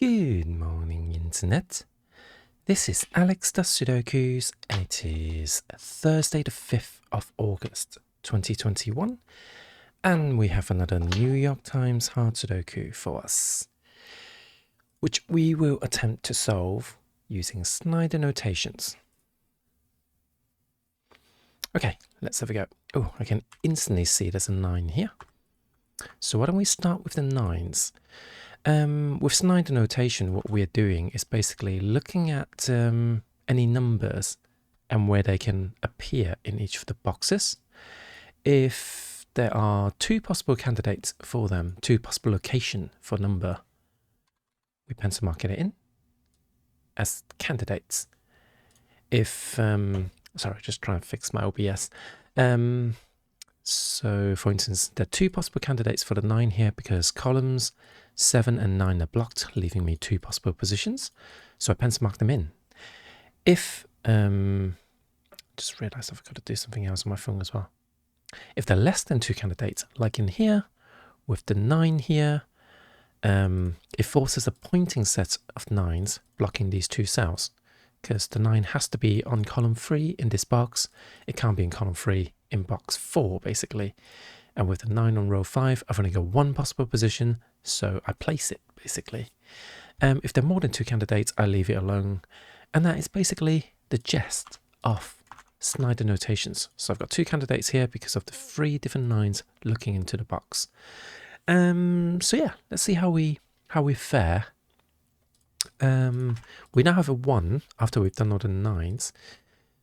Good morning, Internet. This is Alex does Sudokus, and it is Thursday the 5th of August 2021, and we have another New York Times hard Sudoku for us, which we will attempt to solve using Snyder notations. Okay, let's have a go. Oh, I can instantly see there's a 9 here. So why don't we start with the 9s? With Snyder notation, what we're doing is basically looking at any numbers and where they can appear in each of the boxes. If there are two possible candidates for them, two possible location for number, we pencil mark it in as candidates. If, sorry, just trying to fix my OBS. So, for instance, there are two possible candidates for the 9 here because columns 7 and 9 are blocked, leaving me two possible positions. So I pencil mark them in. If, just realised I've got to do something else on my phone as well. If they're less than two candidates, like in here, with the 9 here, it forces a pointing set of 9s blocking these two cells. Because the 9 has to be on column 3 in this box. It can't be in column 3 in box 4, basically. And with the 9 on row 5, I've only got one possible position, so I place it, basically. If there are more than two candidates, I leave it alone. And that is basically the gist of Snyder notations. So I've got two candidates here because of the 3 different 9s looking into the box. So yeah, let's see how we fare. We now have a 1 after we've done all the 9s.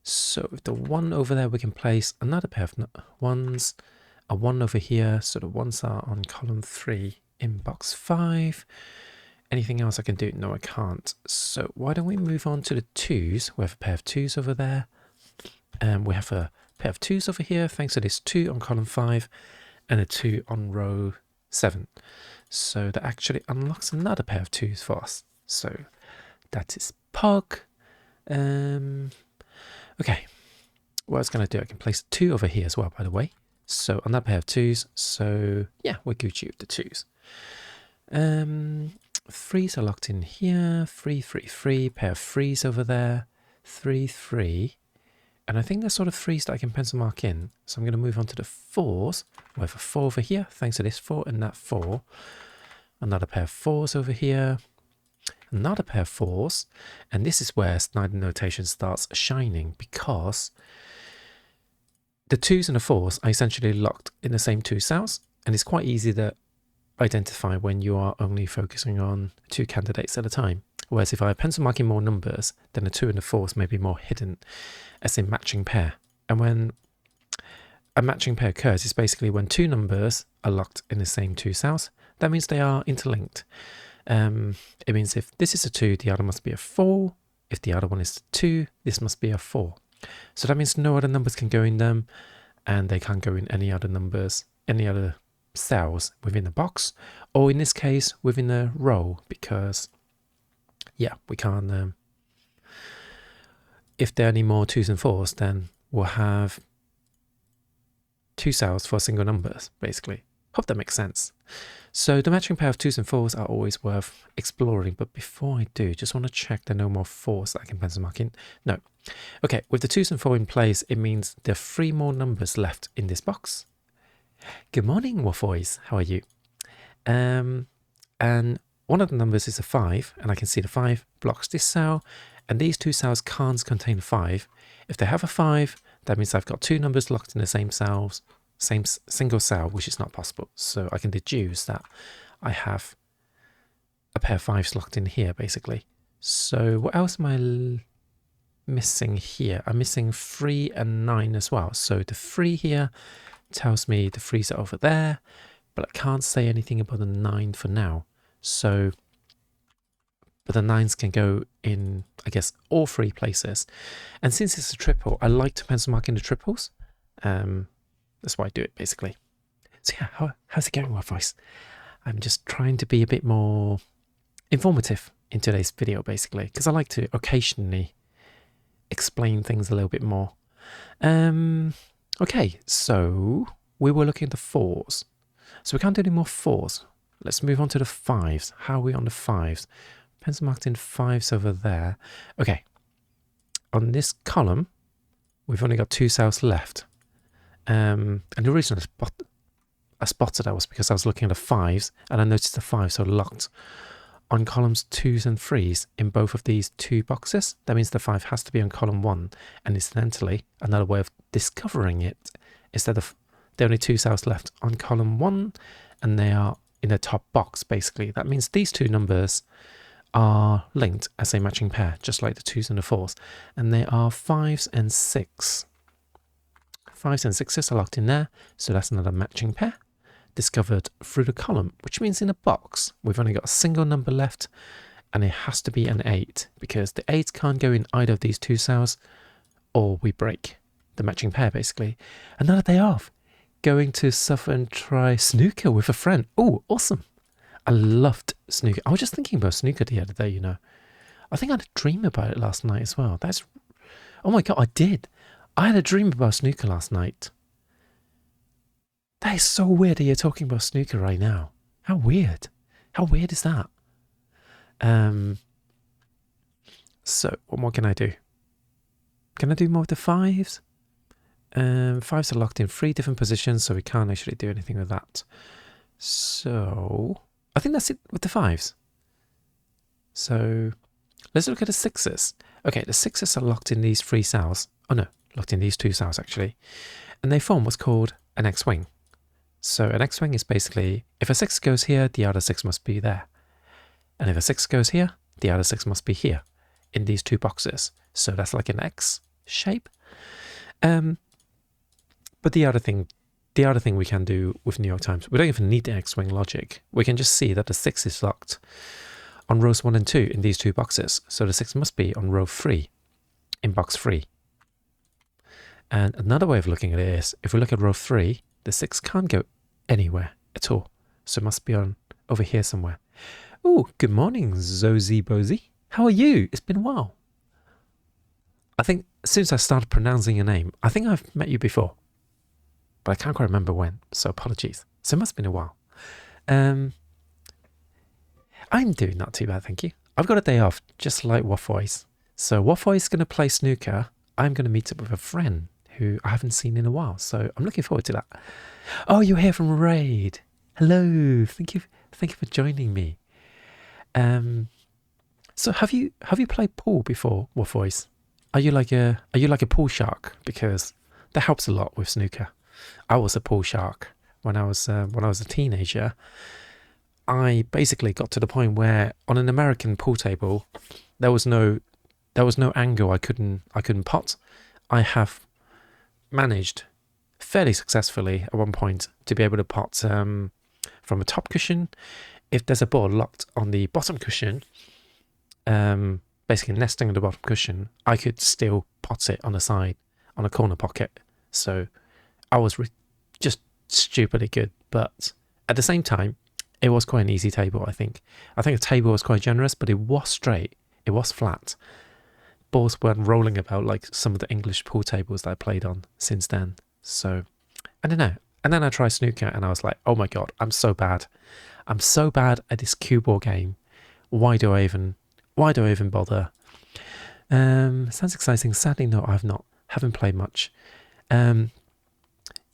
So with the 1 over there, we can place another pair of 1s, a 1 over here. So the 1s are on column 3 in box 5. Anything else I can do? No, I can't. So why don't we move on to the 2s? We have a pair of 2s over there. We have a pair of 2s over here, thanks to this 2 on column 5 and a 2 on row 7. So that actually unlocks another pair of 2s for us. So that is Pog. Okay, what I was going to do, I can place 2 over here as well, by the way. So another pair of 2s. So yeah, we're Gucci with the 2s. 3s are locked in here. 3, 3, 3. Pair of 3s over there. 3, 3. And I think there's sort of 3s that I can pencil mark in. So I'm going to move on to the 4s. We have a 4 over here, thanks to this 4 and that 4. Another pair of 4s over here. Another pair of 4s, and this is where Snyder notation starts shining because the 2s and the 4s are essentially locked in the same 2 cells, and it's quite easy to identify when you are only focusing on 2 candidates at a time. Whereas if I pencil marking more numbers, then the 2 and the 4s may be more hidden, as in matching pair. And when a matching pair occurs, it's basically when 2 numbers are locked in the same 2 cells. That means they are interlinked. It means if this is a 2, the other must be a 4. If the other one is a 2, this must be a 4. So that means no other numbers can go in them, and they can't go in any other numbers, any other cells within the box, or in this case, within a row, because, yeah, we can't, if there are any more 2s and 4s, then we'll have 2 cells for single numbers, basically. Hope that makes sense. So the matching pair of 2s and 4s are always worth exploring, but before I do, just want to check there are no more 4s that I can pencil mark in. No. Okay, with the 2s and 4 in place, it means there are 3 more numbers left in this box. Good morning, Waffboys. How are you? And one of the numbers is a 5, and I can see the 5 blocks this cell, and these 2 cells can't contain a 5. If they have a 5, that means I've got 2 numbers locked in the same cells, same single cell, which is not possible. So I can deduce that I have a pair of 5s locked in here, basically. So what else am I missing here? I'm missing 3 and 9 as well. So the 3 here tells me the 3s are over there, but I can't say anything about the 9 for now. So, but the 9s can go in, I guess, all 3 places. And since it's a triple, I like to pencil mark in the triples. That's why I do it, basically. So yeah, how's it going, Waffboys? I'm just trying to be a bit more informative in today's video, basically, because I like to occasionally explain things a little bit more. Okay, so we were looking at the 4s. So we can't do any more 4s. Let's move on to the 5s. How are we on the 5s? Pens are marked in 5s over there. Okay. On this column, we've only got 2 souths left. And the reason I spotted that was because I was looking at the 5s and I noticed the 5s are locked on columns 2s and 3s in both of these 2 boxes. That means the 5 has to be on column 1. And incidentally, another way of discovering it is that there are only 2 souths left on column 1 and they are in the top box basically. That means these 2 numbers are linked as a matching pair, just like the 2s and the 4s. And they are 5s and 6. 5s and 6s are locked in there, so that's another matching pair discovered through the column, which means in a box we've only got a single number left and it has to be an 8 because the 8 can't go in either of these 2 cells or we break the matching pair basically. Another day off, going to suffer and try snooker with a friend. Oh, awesome. I loved snooker. I was just thinking about snooker the other day, you know. I think I had a dream about it last night as well. Oh my God, I did. I had a dream about snooker last night. That is so weird that you're talking about snooker right now. How weird. How weird is that? So, what more can I do? Can I do more with the 5s? 5s are locked in 3 different positions, so we can't actually do anything with that. So, I think that's it with the 5s. So, let's look at the 6s. Okay, the 6s are locked in these 3 cells. Oh no, locked in these 2 cells actually. And they form what's called an X-wing. So an X-wing is basically, if a 6 goes here, the other 6 must be there. And if a 6 goes here, the other 6 must be here in these 2 boxes. So that's like an X shape. But the other thing we can do with New York Times, we don't even need the X-wing logic. We can just see that the 6 is locked on rows 1 and 2 in these 2 boxes. So the 6 must be on row 3 in box 3. And another way of looking at it is, if we look at row 3, the 6 can't go anywhere at all. So it must be on over here somewhere. Oh, good morning, Zozy Bozy. How are you? It's been a while. I think since I started pronouncing your name, I think I've met you before. But I can't quite remember when, so apologies. So it must have been a while. I'm doing not too bad, thank you. I've got a day off, just like Waffle. So Waffle is going to play snooker. I'm going to meet up with a friend who I haven't seen in a while. So I'm looking forward to that. Oh, you're here from Raid. Hello. Thank you for joining me. So have you played pool before, Waffle? Are you like a pool shark? Because that helps a lot with snooker. I was a pool shark when I was a teenager. I basically got to the point where on an American pool table, there was no angle I couldn't pot. I have managed fairly successfully at one point to be able to pot from a top cushion. If there's a ball locked on the bottom cushion, basically nesting on the bottom cushion, I could still pot it on the side, on a corner pocket. So I was just stupidly good, but at the same time, it was quite an easy table, I think. I think the table was quite generous, but it was straight. It was flat. Balls weren't rolling about like some of the English pool tables that I played on since then. So, I don't know. And then I tried snooker and I was like, oh my God, I'm so bad. I'm so bad at this cue ball game. Why do I even bother? Sounds exciting. Sadly, no, haven't played much.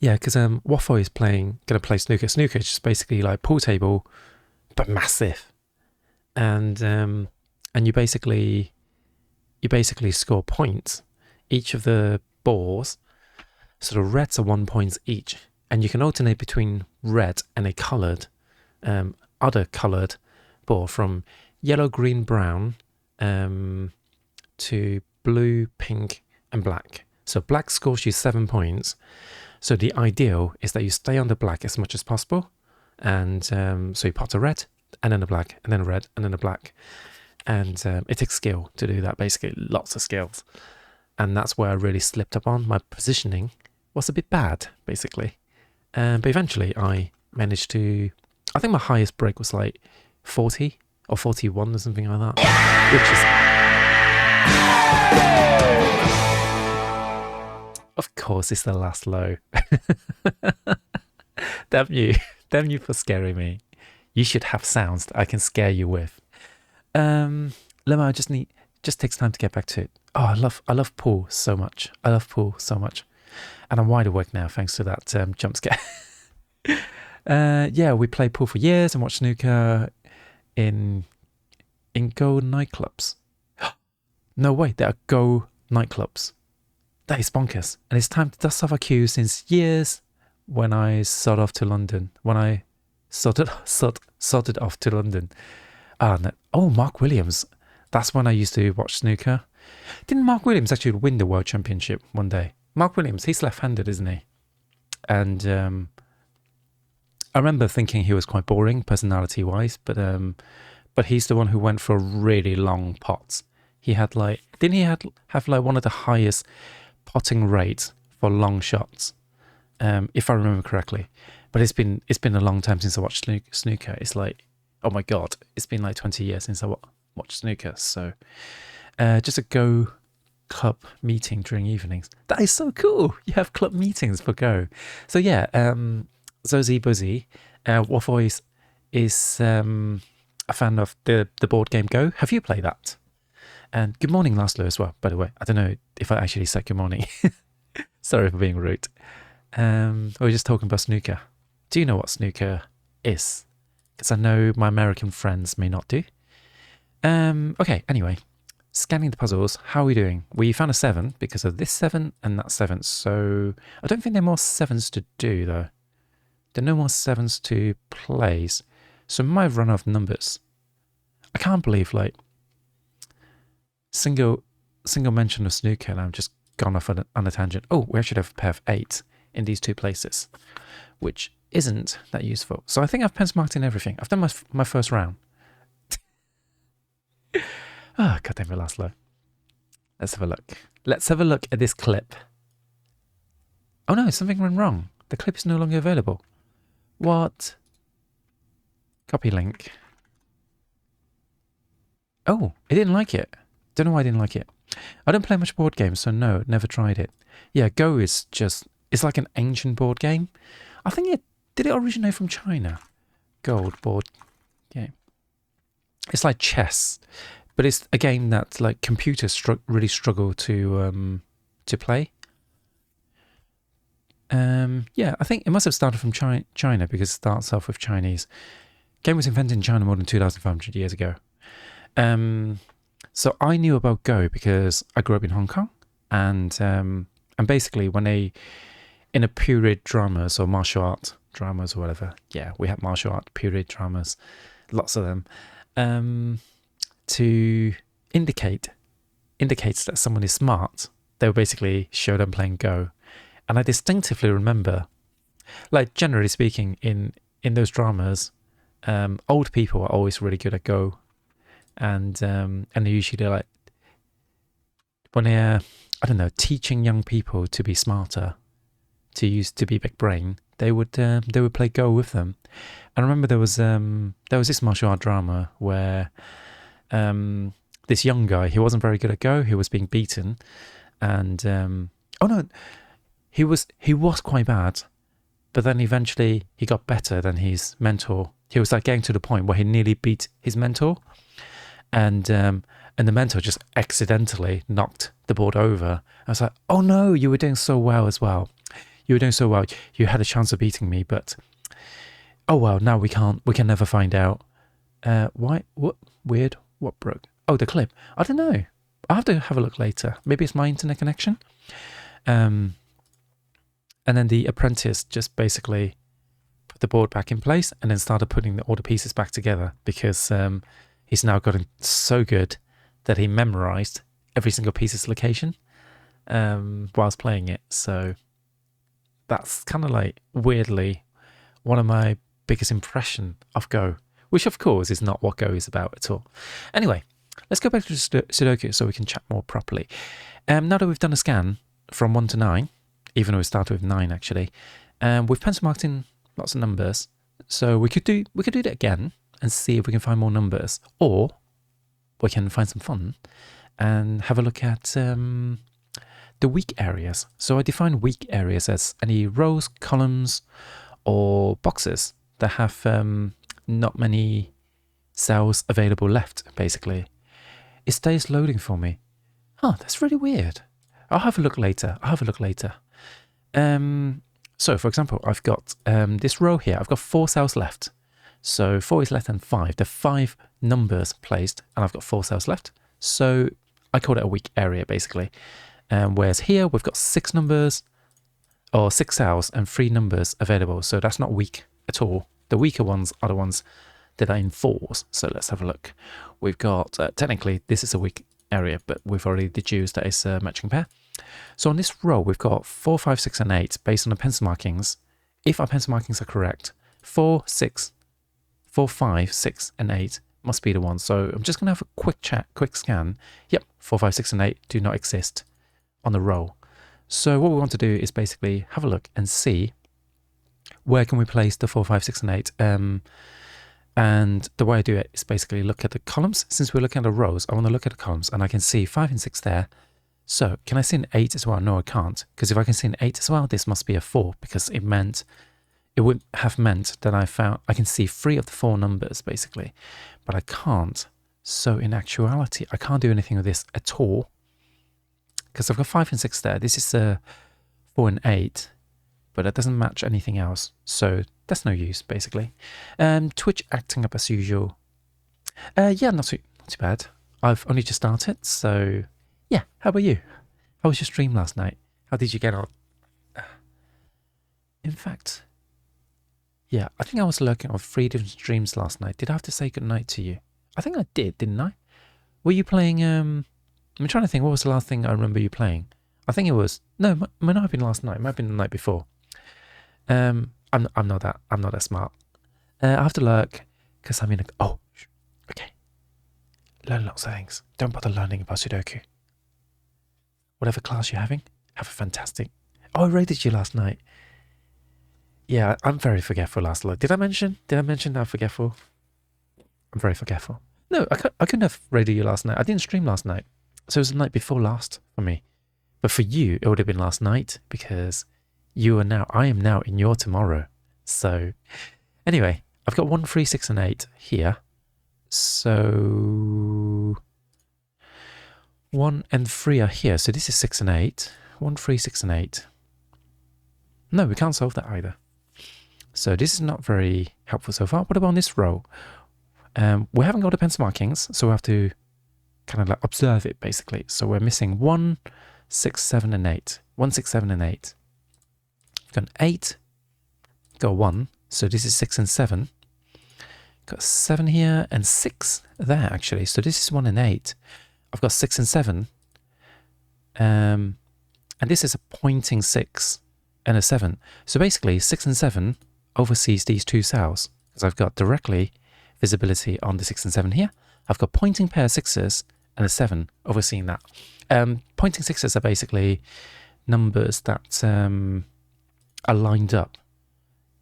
Yeah, because Waffle is gonna play snooker. Snooker is just basically like pool table, but massive. And you basically score points. Each of the balls, sort of reds are 1 point each, and you can alternate between red and a coloured, other coloured ball from yellow, green, brown, to blue, pink, and black. So black scores you 7 points. So the ideal is that you stay on the black as much as possible, and so you pot a red, and then a black, and then a red, and then a black. And it takes skill to do that, basically, lots of skills. And that's where I really slipped up on. My positioning was a bit bad, basically. But eventually I managed to, I think my highest break was like 40 or 41 or something like that. Which is, of course, it's the last low. Damn you for scaring me. You should have sounds that I can scare you with. Lemma, just takes time to get back to it. Oh, I love pool so much. I love pool so much. And I'm wide awake now thanks to that jump scare. Yeah, we played pool for years and watched snooker in Go nightclubs. No way, there are Go nightclubs. That is bonkers. And it's time to dust off our queue since years when I sod off to London. When I sodded off to London. Oh, Mark Williams. That's when I used to watch snooker. Didn't Mark Williams actually win the World Championship one day? Mark Williams, he's left-handed, isn't he? And I remember thinking he was quite boring personality-wise, but he's the one who went for really long pots. He had didn't he have one of the highest potting rates for long shots, if I remember correctly. But it's been a long time since I watched snooker. It's oh my god, it's been 20 years since I watched snooker. So just a Go club meeting during evenings. That is so cool. You have club meetings for Go. So yeah, Zozie Buzzy, Waffle is a fan of the board game Go. Have you played that? And good morning, Laszlo, as well, by the way. I don't know if I actually said good morning. Sorry for being rude. We're just talking about snooker. Do you know what snooker is? Because I know my American friends may not do. Okay, anyway. Scanning the puzzles. How are we doing? We found a 7 because of this 7 and that 7. So I don't think there are more 7s to do, though. There are no more 7s to place. So I might have run out of numbers. I can't believe, single mention of snooker and I've just gone off on a tangent. Oh, we actually have a pair of 8 in these 2 places, which isn't that useful. So I think I've pencil marked in everything. I've done my first round. Oh, God damn it, Laszlo. Let's have a look. Let's have a look at this clip. Oh no, something went wrong. The clip is no longer available. What? Copy link. Oh, it didn't like it. Don't know why I didn't like it. I don't play much board games, so no, never tried it. Yeah, Go is it's like an ancient board game. I think did it originate from China? Gold board game. It's like chess, but it's a game that computers really struggle to play. Yeah, I think it must have started from China because it starts off with Chinese. Game was invented in China more than 2,500 years ago. So I knew about Go because I grew up in Hong Kong, and basically in a period dramas or martial art dramas or whatever. Yeah, we had martial art period dramas, lots of them. To indicates that someone is smart, they would basically show them playing Go. And I distinctively remember, generally speaking, in those dramas, old people are always really good at Go. And they usually when they're, I don't know, teaching young people to be smarter, to be big brain, they would play Go with them. And I remember there was this martial art drama where this young guy, he wasn't very good at Go, he was being beaten, and oh no, he was quite bad, but then eventually he got better than his mentor. He was getting to the point where he nearly beat his mentor, and the mentor just accidentally knocked the board over. I was like, oh no, you were doing so well as well. You were doing so well. You had a chance of beating me, but oh well, now we can never find out. Why? What? Weird. What broke? Oh, the clip. I don't know. I'll have to have a look later. Maybe it's my internet connection. And then the apprentice just basically put the board back in place and then started putting all the pieces back together because he's now gotten so good that he memorized every single piece's location whilst playing it. So that's kind of weirdly one of my biggest impression of Go, which of course is not what Go is about at all. Anyway, let's go back to Sudoku so we can chat more properly. Now that we've done a scan from 1 to 9, even though we started with 9 actually, we've pencil marked in lots of numbers. So we could do that again and see if we can find more numbers, or we can find some fun and have a look at the weak areas. So I define weak areas as any rows, columns, or boxes that have not many cells available left, basically. It stays loading for me. Huh, that's really weird. I'll have a look later. So, for example, I've got this row here. I've got 4 cells left. So 4 is less than 5. There are 5 numbers placed, and I've got 4 cells left. So I call it a weak area, basically. Whereas here, we've got 6 numbers, or 6 cells, and 3 numbers available. So that's not weak at all. The weaker ones are the ones that are in 4s. So let's have a look. We've got, technically, this is a weak area, but we've already deduced that it's a matching pair. So on this row, we've got 4, 5, 6, and 8 based on the pencil markings. If our pencil markings are correct, 4, 5, 6, and 8 must be the one. So I'm just going to have a quick scan. Yep, 4, 5, 6, and 8 do not exist on the row. So what we want to do is basically have a look and see where can we place the 4, 5, 6, and 8. And the way I do it is basically look at the columns. Since we're looking at the rows, I want to look at the columns, and I can see 5 and 6 there. So can I see an 8 as well? No, I can't. Because if I can see an 8 as well, this must be a 4, because it would have meant that I can see 3 of the 4 numbers, basically. But I can't. So in actuality, I can't do anything with this at all. Because I've got 5 and 6 there. This is a 4 and 8. But that doesn't match anything else. So that's no use, basically. Twitch acting up as usual. Yeah, not too bad. I've only just started, so yeah. How about you? How was your stream last night? How did you get on? In fact, yeah, I think I was lurking on 3 different streams last night. Did I have to say goodnight to you? I think I did, didn't I? Were you playing, I'm trying to think, what was the last thing I remember you playing? I think it was, no, it might not have been last night. It might have been the night before. I'm not that smart. I have to lurk, because I'm in a, oh, okay. Learn lots of things. Don't bother learning about Sudoku. Whatever class you're having, have a fantastic. Oh, I rated you last night. Yeah, I'm very forgetful last night. Did I mention that I'm forgetful? I'm very forgetful. No, I couldn't have rated you last night. I didn't stream last night. So it was the night before last for me. But for you, it would have been last night, because I am now in your tomorrow. So anyway, I've got 1, 3, 6, and 8 here. So 1 and 3 are here. So this is 6 and 8. 1, 3, 6, and 8. No, we can't solve that either. So this is not very helpful so far. What about this row? We haven't got the pencil markings, so we have to kind of like observe it, basically. So we're missing 1, 6, 7, and 8. 1, 6, 7, and 8. We've got 8. Got 1. So this is 6 and 7. Got 7 here and 6 there, actually. So this is 1 and 8. I've got 6 and 7. And this is a pointing 6 and a 7. So basically, 6 and 7 oversees these 2 cells, because I've got directly visibility on the 6 and 7 here. I've got pointing pair 6s and a 7 overseeing that. Pointing 6s are basically numbers that are lined up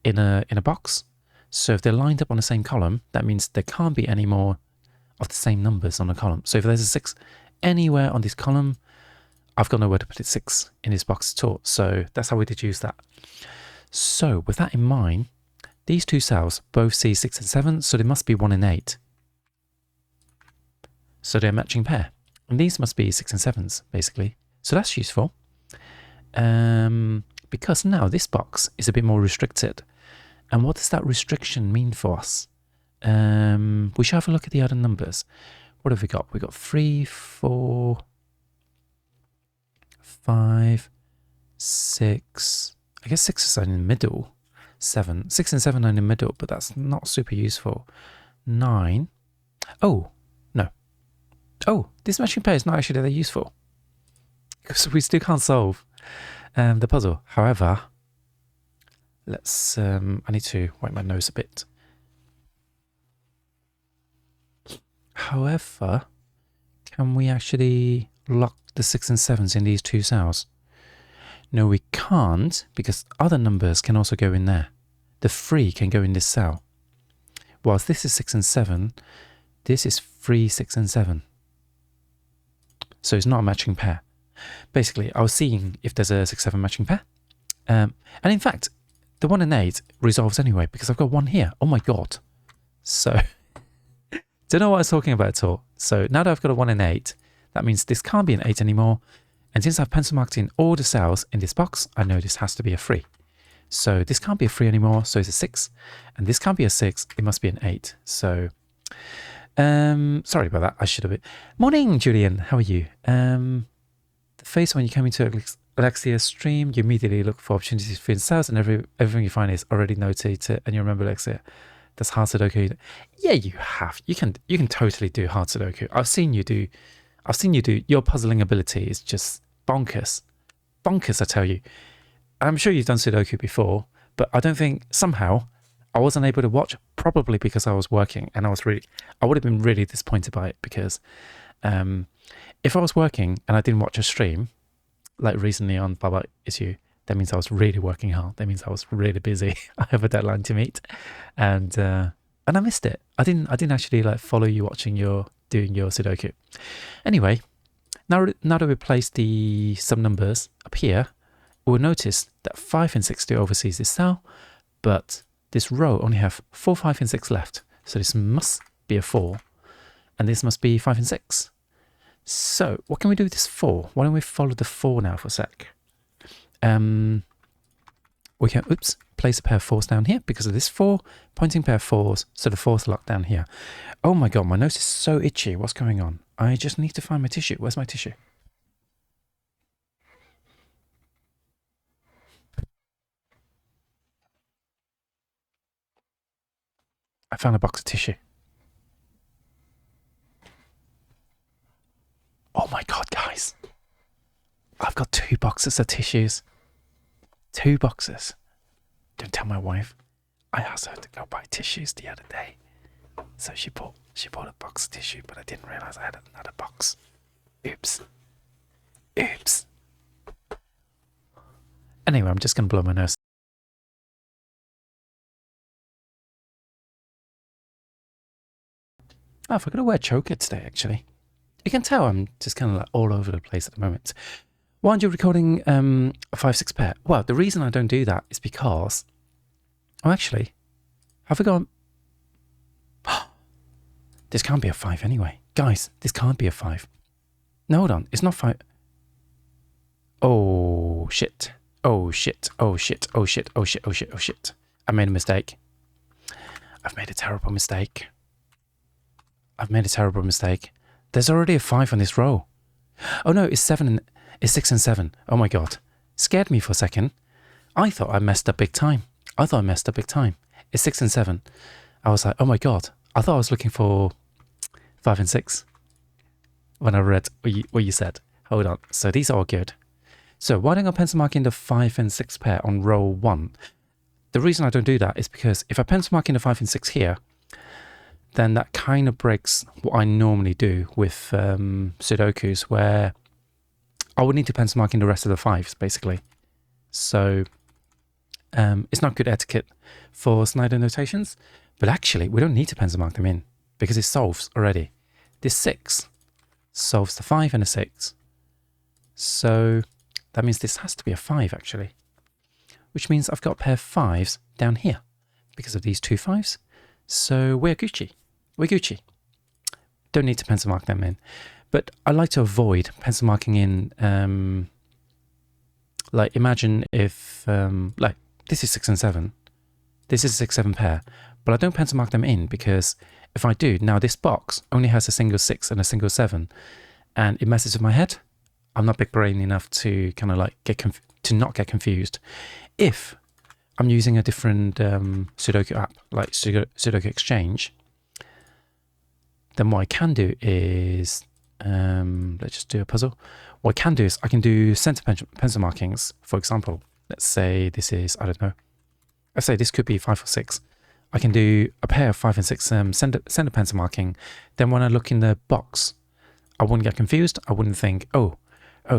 in a box. So if they're lined up on the same column, that means there can't be any more of the same numbers on the column. So if there's a 6 anywhere on this column, I've got nowhere to put a 6 in this box at all. So that's how we deduce that. So with that in mind, these 2 cells both see 6 and 7, so they must be 1 and 8. So they're a matching pair. And these must be 6 and 7s, basically. So that's useful. Because now this box is a bit more restricted. And what does that restriction mean for us? We should have a look at the other numbers. What have we got? We've got 3, 4, 5, 6. I guess 6 is in the middle. 7. 6 and 7 are in the middle, but that's not super useful. 9. Oh, no. Oh, this matching pair is not actually that useful, because we still can't solve the puzzle. However, let's, I need to wipe my nose a bit. However, can we actually lock the 6 and 7s in these 2 cells? No, we can't, because other numbers can also go in there. The 3 can go in this cell. Whilst this is 6 and 7, this is 3, 6, and 7. So it's not a matching pair. Basically, I was seeing if there's a 6, 7 matching pair. And in fact, the 1 and 8 resolves anyway, because I've got 1 here. Oh my god. So Don't know what I was talking about at all. So now that I've got a 1 and 8, that means this can't be an 8 anymore. And since I've pencil marked in all the cells in this box, I know this has to be a 3. So this can't be a 3 anymore, so it's a 6. And this can't be a 6, it must be an 8. So, sorry about that, I should have been. Morning, Julian, how are you? The face when you come into Alexia's stream, you immediately look for opportunities for sales, and everything you find is already notated, and you remember Alexia. That's hard Sudoku. Yeah, you have. You can totally do hard Sudoku. I've seen you do. Your puzzling ability is just bonkers. Bonkers, I tell you. I'm sure you've done Sudoku before, but I don't think somehow I wasn't able to watch, probably because I was working, and I would have been really disappointed by it, because if I was working and I didn't watch a stream, like recently on Baba Issue, that means I was really working hard. That means I was really busy. I have a deadline to meet, and I missed it. I didn't actually like follow you doing your Sudoku. Anyway, now that we placed some numbers up here, we'll notice that 5 and 6 still oversees this cell, but this row only have 4, 5, and 6 left. So this must be a 4, and this must be 5 and 6. So what can we do with this 4? Why don't we follow the 4 now for a sec? We can, place a pair of 4s down here because of this 4, pointing pair of 4s, so the 4's locked down here. Oh my god, my nose is so itchy. What's going on? I just need to find my tissue. Where's my tissue? I found a box of tissue. Oh my god, guys. I've got 2 boxes of tissues. 2 boxes. Don't tell my wife. I asked her to go buy tissues the other day. So she bought a box of tissue, but I didn't realize I had another box. Oops. Anyway, I'm just going to blow my nose. Oh, I forgot to wear a choker today, actually. You can tell I'm just kind of like all over the place at the moment. Why aren't you recording a 5-6 pair? Well, the reason I don't do that is because... Oh, actually, have I gone... This can't be a 5 anyway. Guys, this can't be a 5. No, hold on. It's not 5. Oh, shit. Oh, shit. Oh, shit. Oh, shit. Oh, shit. Oh, shit. Oh, shit. I made a mistake. I've made a terrible mistake. There's already a 5 on this row. Oh, no, it's 6 and 7. Oh, my God. Scared me for a second. I thought I messed up big time. It's 6 and 7. I was like, oh, my God. I thought I was looking for 5 and 6 when I read what you said. Hold on. So these are all good. So why don't I pencil mark in the 5 and 6 pair on row 1? The reason I don't do that is because if I pencil mark in the 5 and 6 here, then that kind of breaks what I normally do with Sudokus, where I would need to pencil mark in the rest of the 5s, basically. So it's not good etiquette for Snyder notations, but actually we don't need to pencil mark them in because it solves already. This 6 solves the 5 and a 6. So that means this has to be a 5, actually, which means I've got a pair of 5s down here because of these 2 5s. So we're Gucci. Don't need to pencil mark them in. But I like to avoid pencil marking in, like imagine if, like this is 6 and 7. This is a 6-7 pair, but I don't pencil mark them in because if I do, now this box only has a single 6 and a single 7 and it messes with my head. I'm not big brain enough to kind of like not get confused. If I'm using a different Sudoku app, like Sudoku Exchange, then what I can do is, let's just do a puzzle. What I can do is I can do center pencil markings. For example, let's say this is, I don't know, let's say this could be 5 or 6. I can do a pair of 5 and 6 center pencil marking. Then when I look in the box, I wouldn't get confused. I wouldn't think, oh,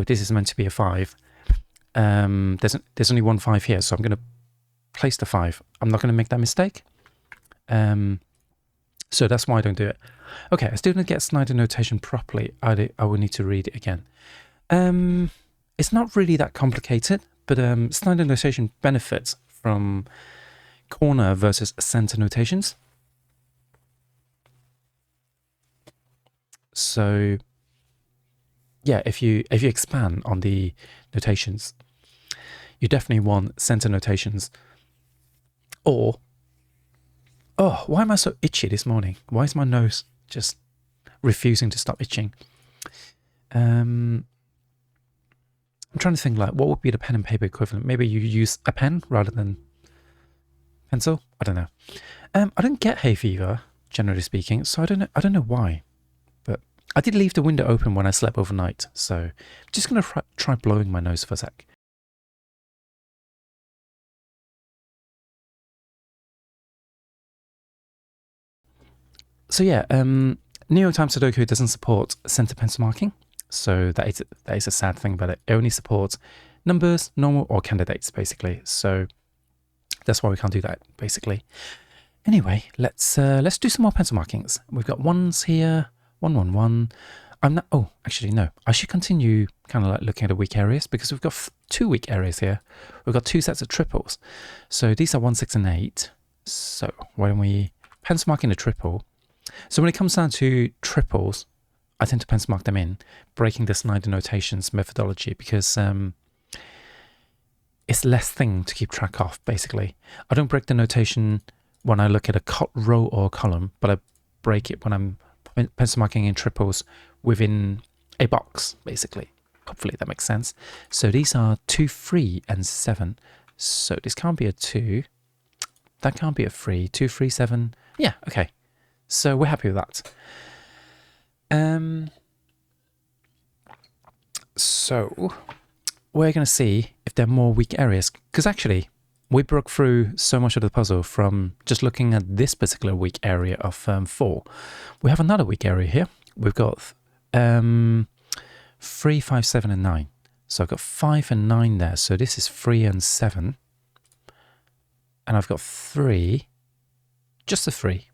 this is meant to be a 5. There's only one 5 here, so I'm going to place the 5. I'm not going to make that mistake. So that's why I don't do it. Okay, I still didn't get Snyder notation properly. I will need to read it again. It's not really that complicated, but Snyder notation benefits from corner versus center notations. So yeah, if you expand on the notations, you definitely want center notations. Or, oh, why am I so itchy this morning? Why is my nose just refusing to stop itching? I'm trying to think, like, what would be the pen and paper equivalent? Maybe you use a pen rather than pencil? I don't know. I don't get hay fever, generally speaking, so I don't know why. But I did leave the window open when I slept overnight, so I'm just going to try blowing my nose for a sec. So yeah, New York Times Sudoku doesn't support center pencil marking, so that is a sad thing, but it only supports numbers, normal, or candidates, basically. So that's why we can't do that, basically. Anyway, let's do some more pencil markings. We've got ones here, 111. I'm not. Oh, actually, no. I should continue kind of like looking at the weak areas because we've got 2 weak areas here. We've got 2 sets of triples. So these are 1, 6, and 8. So why don't we pencil mark in a triple? So when it comes down to triples, I tend to pencil mark them in, breaking the Snyder notations methodology because it's less thing to keep track of, basically. I don't break the notation when I look at a row or a column, but I break it when I'm pencil marking in triples within a box, basically. Hopefully that makes sense. So these are 2, 3, and 7. So this can't be a 2. That can't be a 3. 2, 3, 7. Yeah, okay. So we're happy with that. So we're going to see if there are more weak areas. Because actually, we broke through so much of the puzzle from just looking at this particular weak area of 4. We have another weak area here. We've got 3, 5, 7, and 9. So I've got 5 and 9 there. So this is 3 and 7. And I've got 3, just a 3.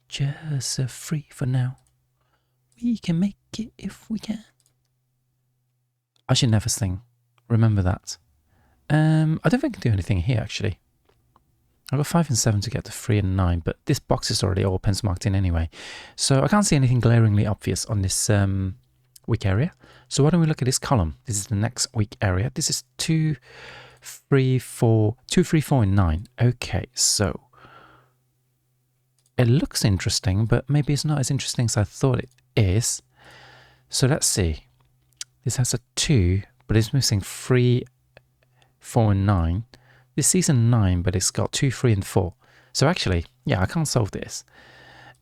Just a 3 for now. We can make it if we can. I should never sing. Remember that. I don't think I can do anything here, actually. I've got 5 and 7 to get to 3 and 9, but this box is already all pencil marked in anyway. So I can't see anything glaringly obvious on this weak area. So why don't we look at this column? This is the next weak area. This is 2, 3, 4, 2, 3, 4, and 9. Okay, so it looks interesting, but maybe it's not as interesting as I thought it is. So let's see. This has a 2, but it's missing 3, 4, and 9. This sees a 9, but it's got 2, 3, and 4. So actually, yeah, I can't solve this.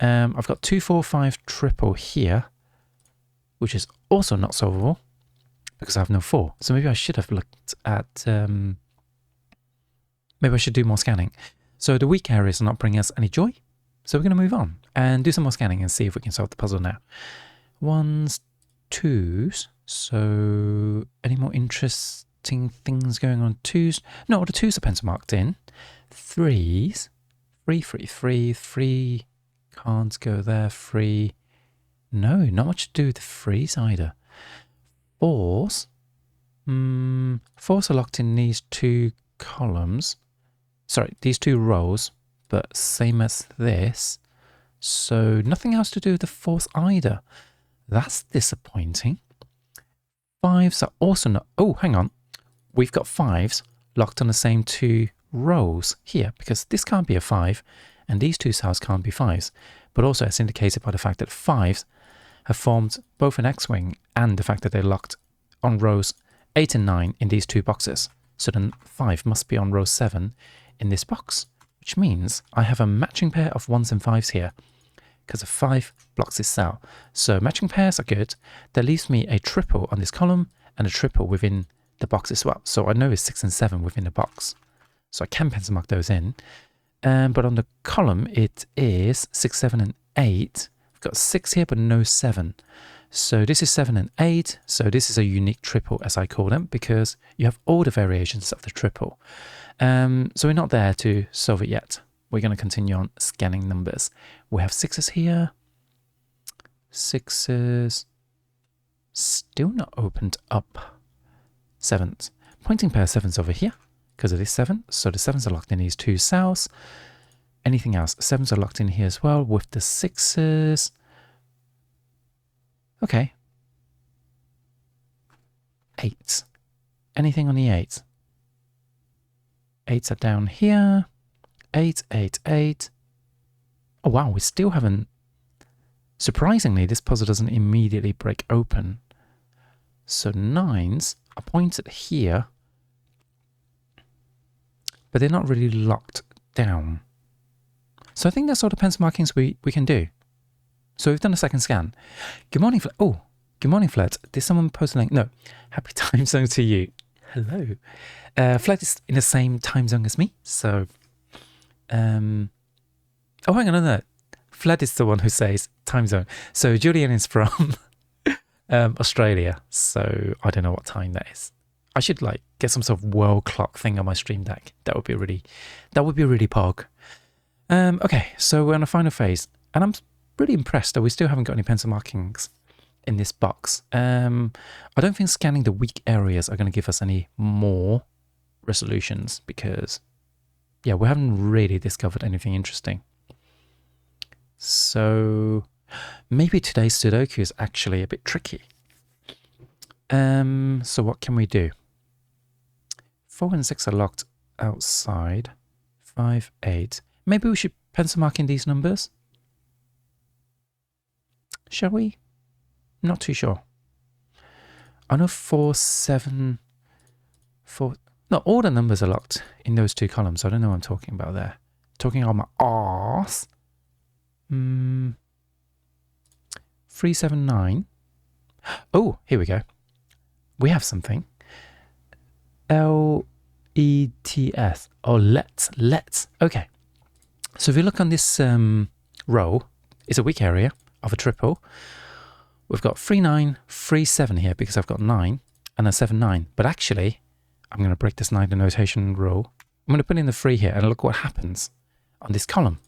I've got 2, 4, 5 triple here, which is also not solvable because I have no 4. So maybe I should have looked at... maybe I should do more scanning. So the weak areas are not bringing us any joy. So we're going to move on and do some more scanning and see if we can solve the puzzle now. 1s, 2s. So any more interesting things going on? 2s? No, the 2s are pencil marked in. 3s. 3, 3, 3. 3 can't go there. 3. No, not much to do with the 3s either. 4s. 4s are locked in these 2 columns. Sorry, these 2 rows. But same as this. So nothing else to do with the 4th either. That's disappointing. 5s are also not... Oh, hang on. We've got 5s locked on the same 2 rows here because this can't be a 5 and these 2 cells can't be 5s. But also it's indicated by the fact that 5s have formed both an X-wing and the fact that they're locked on rows 8 and 9 in these 2 boxes. So then 5 must be on row 7 in this box. Which means I have a matching pair of 1s and 5s here because a 5 blocks this cell. So matching pairs are good. That leaves me a triple on this column and a triple within the box as well. So I know it's 6 and 7 within the box. So I can pencil mark those in. But on the column, it is 6, 7, and 8. I've got 6 here, but no 7. So this is 7 and 8. So this is a unique triple, as I call them, because you have all the variations of the triple. So we're not there to solve it yet. We're going to continue on scanning numbers. We have 6s here. 6s. Still not opened up. 7s. Pointing pair 7s over here because of this 7. So the 7s are locked in these 2 cells. Anything else? 7s are locked in here as well with the 6s. Okay. 8. Anything on the 8? 8s are down here. 8, 8, 8. Oh wow, we still haven't... Surprisingly, this puzzle doesn't immediately break open. So 9s are pointed here, but they're not really locked down. So I think that's all the pencil markings we can do. So we've done a second scan. Good morning, oh, good morning, Fled. Did someone post a link? No. Happy time zone to you. Hello. Fled is in the same time zone as me, so... oh, hang on, no. Fled is the one who says time zone. So Julian is from Australia, so I don't know what time that is. I should like get some sort of world clock thing on my stream deck. That would be really pog. Okay, so we're on the final phase, and I'm really impressed that we still haven't got any pencil markings in this box. I don't think scanning the weak areas are going to give us any more resolutions because, yeah, we haven't really discovered anything interesting. So maybe today's Sudoku is actually a bit tricky. So what can we do? 4 and 6 are locked outside. 5, 8. Maybe we should pencil mark in these numbers. Shall we? Not too sure. I know 4, 7, 4... No, all the numbers are locked in those two columns. I don't know what I'm talking about there. Talking on my arse. 3, 7, 9. Oh, here we go. We have something. L-E-T-S. Oh, let's. Okay. So if you look on this row, it's a weak area of a triple. We've got 3, 9, 3, 7 here because I've got 9 and a 7, 9. But actually, I'm going to break this 9 notation rule. I'm going to put in the 3 here and look what happens on this column.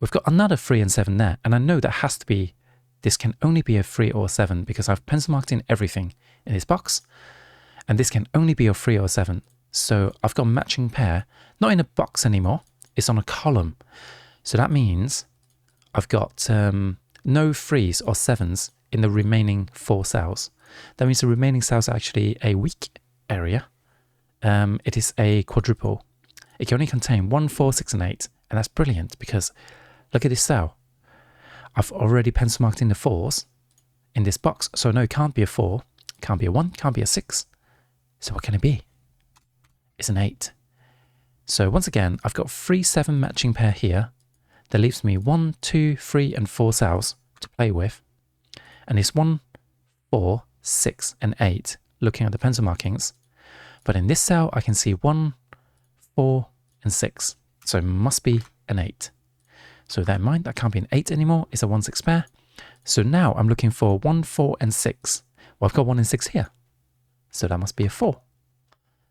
We've got another 3 and 7 there. And I know that has to be, this can only be a 3 or a 7 because I've pencil marked in everything in this box. And this can only be a 3 or a 7. So I've got a matching pair, not in a box anymore. It's on a column. So that means I've got no 3s or 7s in the remaining 4 cells. That means the remaining cells are actually a weak area. It is a quadruple. It can only contain 1, 4, 6, and 8. And that's brilliant because look at this cell. I've already pencil marked in the 4s in this box. So no, it can't be a 4, can't be a 1, can't be a 6. So what can it be? It's an 8. So once again, I've got 3, 7 matching pair here. That leaves me 1, 2, 3, and 4 cells to play with. And it's 1, 4, 6, and 8, looking at the pencil markings. But in this cell, I can see 1, 4, and 6. So it must be an 8. So with that in mind, that can't be an 8 anymore. It's a 1, 6 pair. So now I'm looking for 1, 4, and 6. Well, I've got 1 and 6 here. So that must be a 4.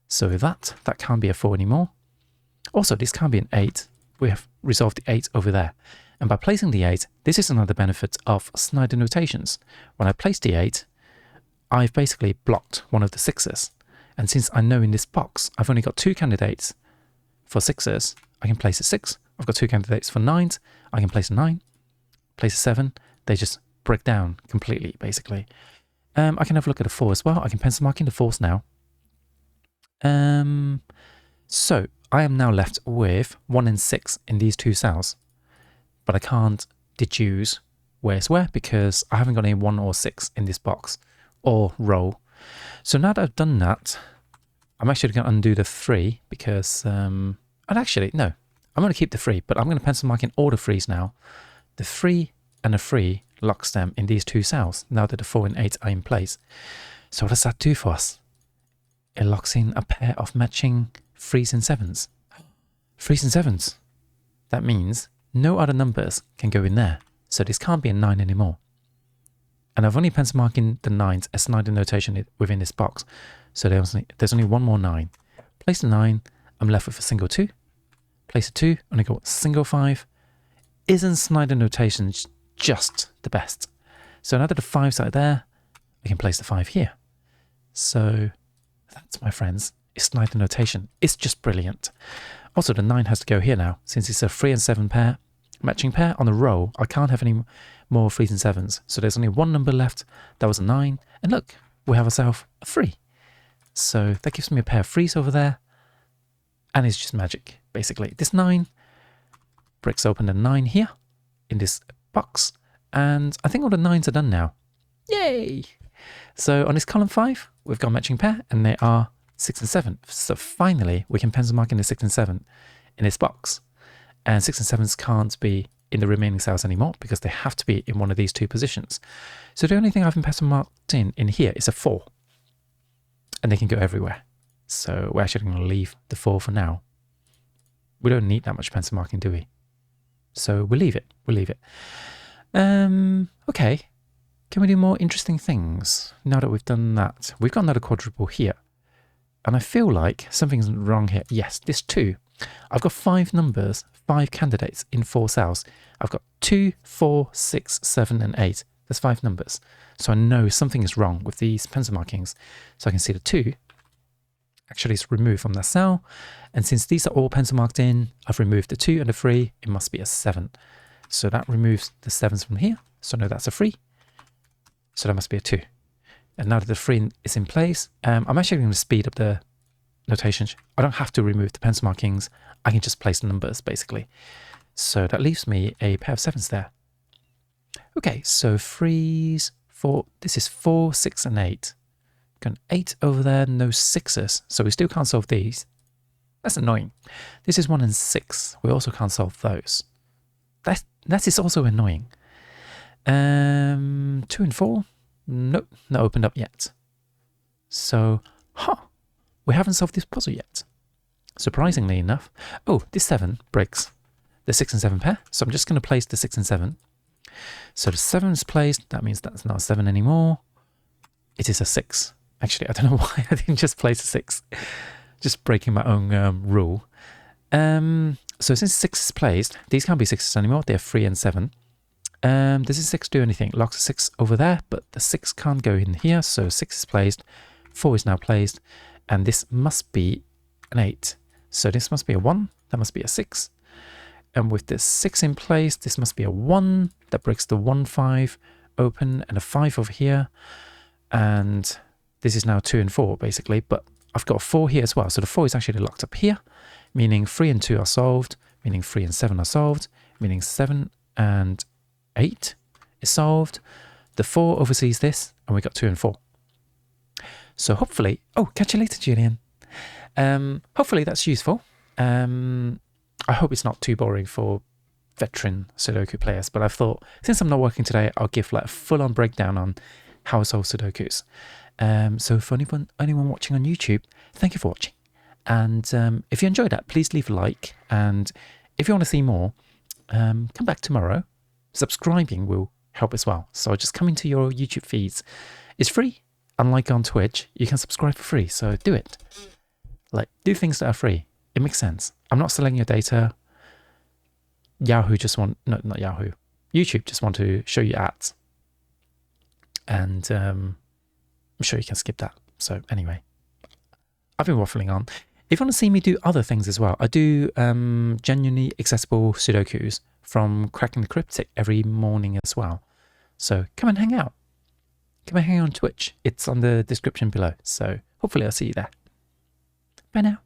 So with that can't be a 4 anymore. Also, this can't be an 8. We have resolved the 8 over there. And by placing the 8, this is another benefit of Snyder notations. When I place the 8, I've basically blocked one of the 6s. And since I know in this box, I've only got 2 candidates for 6s, I can place a 6. I've got 2 candidates for 9s. I can place a 9, place a 7. They just break down completely, basically. I can have a look at a 4 as well. I can pencil mark in the 4s now. So I am now left with 1 and 6 in these 2 cells. But I can't deduce where's where because I haven't got any 1 or 6 in this box or row. So now that I've done that, I'm actually going to undo the 3 because, and actually, no, I'm going to keep the 3, but I'm going to pencil mark in all the 3s now. The 3 and the 3 locks them in these 2 cells now that the 4 and 8 are in place. So what does that do for us? It locks in a pair of matching 3s and 7s. 3s and 7s. That means no other numbers can go in there. So this can't be a 9 anymore. And I've only pencil marked in the 9s as Snyder notation within this box. So there's only one more 9. Place the 9, I'm left with a single 2. Place a 2, only got a single 5. Isn't Snyder notation just the best? So now that the 5s are there, I can place the 5 here. So that's, my friends, is Snyder notation. It's just brilliant. Also, the 9 has to go here now, since it's a 3 and 7 pair. matching pair on a row. I can't have any more 3s and 7s. So there's only one number left. That was a 9. And look, we have ourselves a 3. So that gives me a pair of 3s over there. And it's just magic, basically. This 9 breaks open a 9 here in this box. And I think all the 9s are done now. Yay! So on this column 5, we've got matching pair, and they are 6 and 7. So finally, we can pencil mark in the 6 and 7 in this box. And 6 and 7s can't be in the remaining cells anymore because they have to be in one of these two positions. So the only thing I've been pencil marked in here is a 4. And they can go everywhere. So we're actually going to leave the 4 for now. We don't need that much pencil marking, do we? So we'll leave it. We'll leave it. Okay. Can we do more interesting things now that we've done that? We've got another quadruple here. And I feel like something's wrong here. Yes, this 2. I've got 5 numbers, 5 candidates in 4 cells. I've got 2, 4, 6, 7, and 8. There's 5 numbers. So I know something is wrong with these pencil markings. So I can see the 2 actually is removed from that cell. And since these are all pencil marked in, I've removed the 2 and the 3. It must be a 7. So that removes the 7s from here. So no, that's a 3. So that must be a 2. And now that the 3 is in place, I'm actually going to speed up the notation. I don't have to remove the pencil markings. I can just place the numbers, basically. So that leaves me a pair of 7s there. Okay, so 3s, 4. This is 4, 6, and 8. Got an 8 over there, no 6s. So we still can't solve these. That's annoying. This is 1 and 6. We also can't solve those. That is also annoying. 2 and 4. Nope, not opened up yet. So, we haven't solved this puzzle yet. Surprisingly enough. Oh, this 7 breaks the 6 and 7 pair. So I'm just going to place the 6 and 7. So the 7 is placed. That means that's not a 7 anymore. It is a 6. Actually, I don't know why I didn't just place a 6. Just breaking my own rule. So since 6 is placed, these can't be 6s anymore. They're 3 and 7. Does the 6 do anything? Locks a 6 over there, but the 6 can't go in here. So 6 is placed. 4 is now placed. And this must be an 8. So this must be a 1. That must be a 6. And with this 6 in place, this must be a 1. That breaks the 1, 5 open, and a 5 over here. And this is now 2 and 4, basically. But I've got a 4 here as well. So the 4 is actually locked up here, meaning 3 and 2 are solved, meaning 3 and 7 are solved, meaning 7 and 8 is solved. The 4 oversees this, and we got 2 and 4. So hopefully, catch you later, Julian. Hopefully that's useful. I hope it's not too boring for veteran Sudoku players, but I thought since I'm not working today, I'll give like a full-on breakdown on how I solve Sudokus. So for anyone watching on YouTube, thank you for watching. And if you enjoyed that, please leave a like. And if you want to see more, come back tomorrow. Subscribing will help as well. So just come into your YouTube feeds. It's free. Unlike on Twitch, you can subscribe for free. So do it. Like, do things that are free. It makes sense. I'm not selling your data. YouTube just want to show you ads. And I'm sure you can skip that. So anyway, I've been waffling on. If you want to see me do other things as well, I do genuinely accessible Sudokus from Cracking the Cryptic every morning as well. So come and hang out. Come and hang out on Twitch. It's on the description below. So hopefully I'll see you there. Bye now.